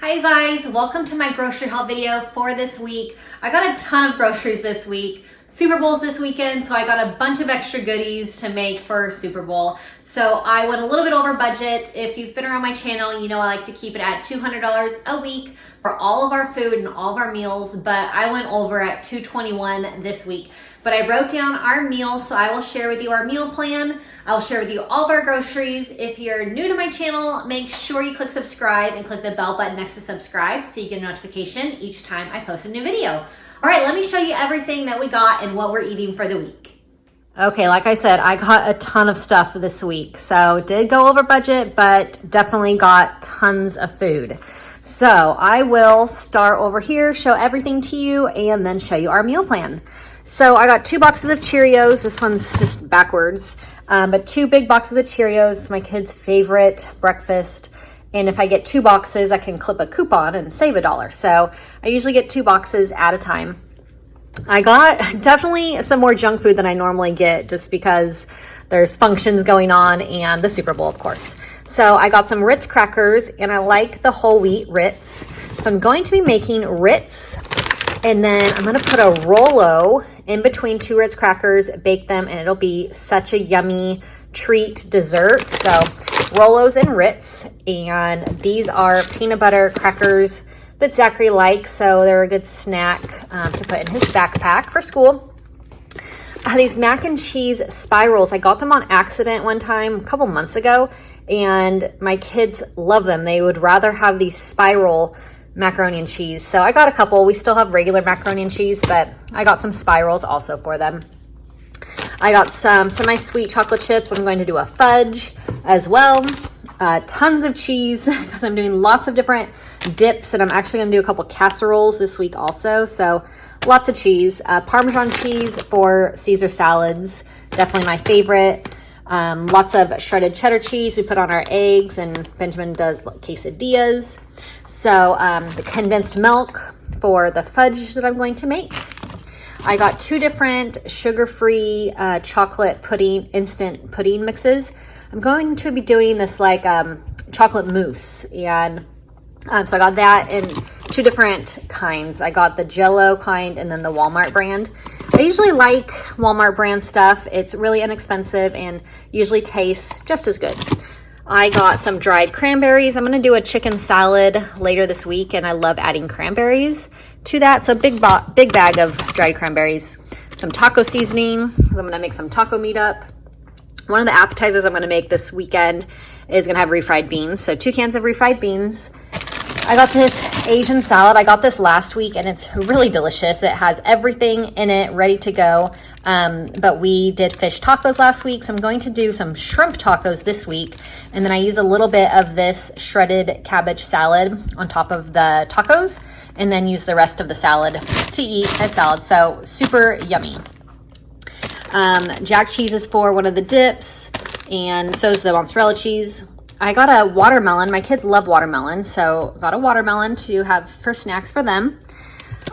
Hi guys, welcome to my grocery haul video for this week. I got a ton of groceries this week. Super Bowl's this weekend, so I got a bunch of extra goodies to make for Super Bowl. So I went a little bit over budget. If you've been around my channel, you know I like to keep it at $200 a week for all of our food and all of our meals, but I went over at $221 this week. But I wrote down our meals, so I will share with you our meal plan. I'll share with you all of our groceries. If you're new to my channel, make sure you click subscribe and click the bell button next to subscribe so you get a notification each time I post a new video. All right, let me show you everything that we got and what we're eating for the week. Okay, like I said, I got a ton of stuff this week. So did go over budget, but definitely got tons of food. So I will start over here, show everything to you, and then show you our meal plan. So I got 2 boxes of Cheerios. This one's just backwards. But 2 big boxes of Cheerios, my kids' favorite breakfast. And if I get 2 boxes, I can clip a coupon and save $1. So I usually get 2 boxes at a time. I got definitely some more junk food than I normally get just because there's functions going on and the Super Bowl, of course. So I got some Ritz crackers and I like the whole wheat Ritz. So I'm going to be making Ritz, and then I'm gonna put a Rolo in between 2 Ritz crackers, bake them, and it'll be such a yummy treat dessert. So Rolos and Ritz, and these are peanut butter crackers that Zachary likes, so they're a good snack to put in his backpack for school. These mac and cheese spirals, I got them on accident one time a couple months ago, and my kids love them. They would rather have these spiral macaroni and cheese. So I got a couple. We still have regular macaroni and cheese, but I got some spirals also for them. I got some semi-sweet chocolate chips. I'm going to do a fudge as well. Tons of cheese because I'm doing lots of different dips, and I'm actually going to do a couple casseroles this week also. So lots of cheese. Parmesan cheese for Caesar salads, definitely my favorite. Lots of shredded cheddar cheese we put on our eggs, and Benjamin does quesadillas. So the condensed milk for the fudge that I'm going to make. I got 2 different sugar-free chocolate pudding, instant pudding mixes. I'm going to be doing this like chocolate mousse, and so I got that in 2 different kinds. I got the Jell-O kind and then the Walmart brand. I usually like Walmart brand stuff. It's really inexpensive and usually tastes just as good. I got some dried cranberries. I'm going to do a chicken salad later this week, and I love adding cranberries to that. So big bag of dried cranberries. Some taco seasoning, because I'm going to make some taco meat up. One of the appetizers I'm going to make this weekend is going to have refried beans. So 2 cans of refried beans. I got this Asian salad. I got this last week, and it's really delicious. It has everything in it ready to go. But we did fish tacos last week, so I'm going to do some shrimp tacos this week. And then I use a little bit of this shredded cabbage salad on top of the tacos, and then use the rest of the salad to eat as salad. So super yummy. Jack cheese is for one of the dips, and so is the mozzarella cheese. I got a watermelon. My kids love watermelon, so got a watermelon to have for snacks for them.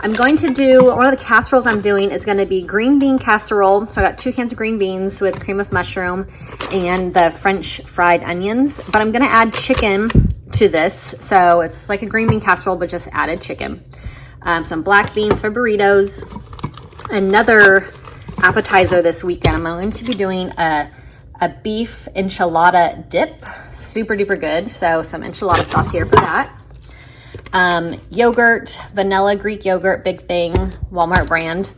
I'm going to do, one of the casseroles I'm doing is going to be green bean casserole. So I got 2 cans of green beans with cream of mushroom and the French fried onions. But I'm going to add chicken to this. So it's like a green bean casserole, but just added chicken. Some black beans for burritos. Another appetizer this weekend, I'm going to be doing a beef enchilada dip. Super duper good. So some enchilada sauce here for that. Yogurt, vanilla Greek yogurt, big thing, Walmart brand.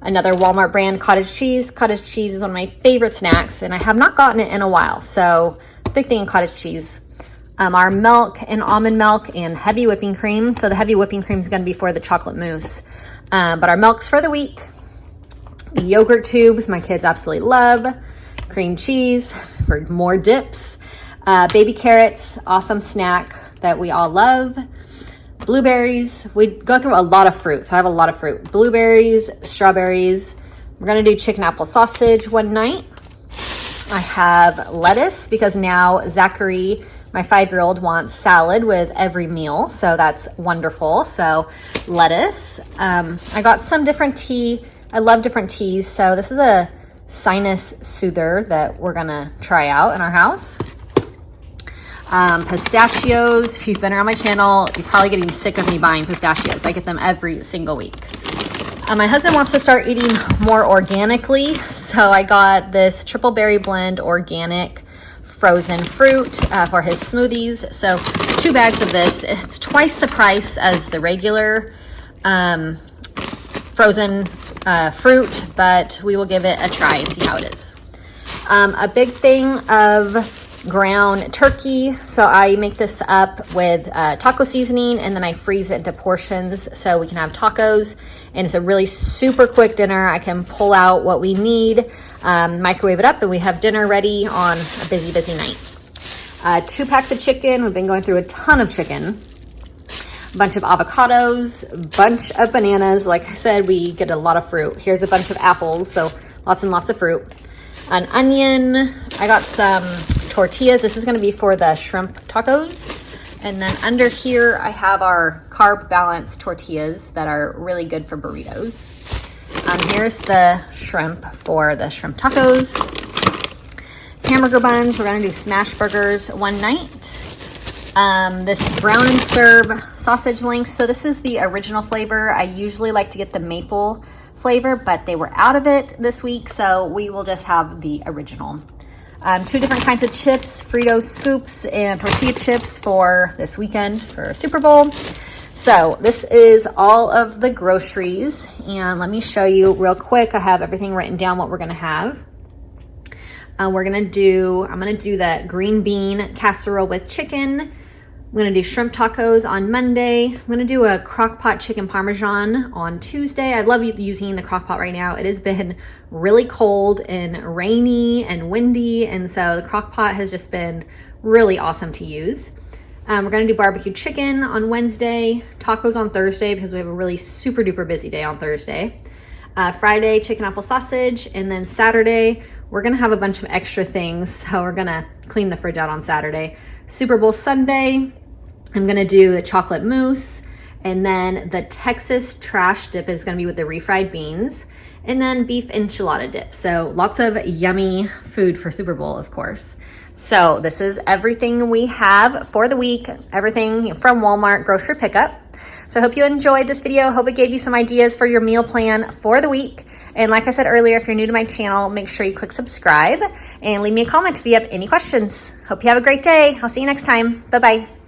Another Walmart brand cottage cheese. Cottage cheese is one of my favorite snacks, and I have not gotten it in a while. So big thing in cottage cheese. Our milk and almond milk and heavy whipping cream. So the heavy whipping cream is going to be for the chocolate mousse. But our milk's for the week. Yogurt tubes, my kids absolutely love. Cream cheese for more dips. Baby carrots, awesome snack that we all love. Blueberries, we go through a lot of fruit, so I have a lot of fruit. Blueberries, strawberries. We're gonna do chicken apple sausage one night. I have lettuce because now Zachary, my 5-year-old, wants salad with every meal, so that's wonderful. So lettuce. I got some different tea. I love different teas, so this is a sinus soother that we're gonna try out in our house. Pistachios. If you've been around my channel, you're probably getting sick of me buying pistachios. I get them every single week. My husband wants to start eating more organically, so I got this triple berry blend organic frozen fruit for his smoothies. So 2 bags of this. It's twice the price as the regular frozen fruit, but we will give it a try and see how it is. A big thing of ground turkey. So I make this up with taco seasoning, and then I freeze it into portions so we can have tacos. And it's a really super quick dinner. I can pull out what we need, microwave it up, and we have dinner ready on a busy night. 2 packs of chicken. We've been going through a ton of chicken. A bunch of avocados, bunch of bananas. Like I said, we get a lot of fruit. Here's a bunch of apples, so lots and lots of fruit. An onion. I got some tortillas. This is going to be for the shrimp tacos. And then under here, I have our carb balanced tortillas that are really good for burritos. Here's the shrimp for the shrimp tacos. Hamburger buns. We're going to do smash burgers one night. This brown and serve sausage links. So this is the original flavor. I usually like to get the maple flavor, but they were out of it this week, so we will just have the original. 2 different kinds of chips, Frito scoops and tortilla chips for this weekend for Super Bowl. So this is all of the groceries, and let me show you real quick. I have everything written down what we're gonna have. I'm gonna do the green bean casserole with chicken. I'm gonna do shrimp tacos on Monday. I'm gonna do a crock pot chicken parmesan on Tuesday. I love using the crock pot right now. It has been really cold and rainy and windy, and so the crock pot has just been really awesome to use. We're gonna do barbecue chicken on Wednesday, tacos on Thursday because we have a really super duper busy day on Thursday. Friday, chicken apple sausage, and then Saturday, we're gonna have a bunch of extra things, so we're gonna clean the fridge out on Saturday. Super Bowl Sunday, I'm gonna do the chocolate mousse, and then the Texas trash dip is gonna be with the refried beans, and then beef enchilada dip. So lots of yummy food for Super Bowl, of course. So this is everything we have for the week, everything from Walmart grocery pickup. So I hope you enjoyed this video. Hope it gave you some ideas for your meal plan for the week. And like I said earlier, if you're new to my channel, make sure you click subscribe and leave me a comment if you have any questions. Hope you have a great day. I'll see you next time. Bye-bye.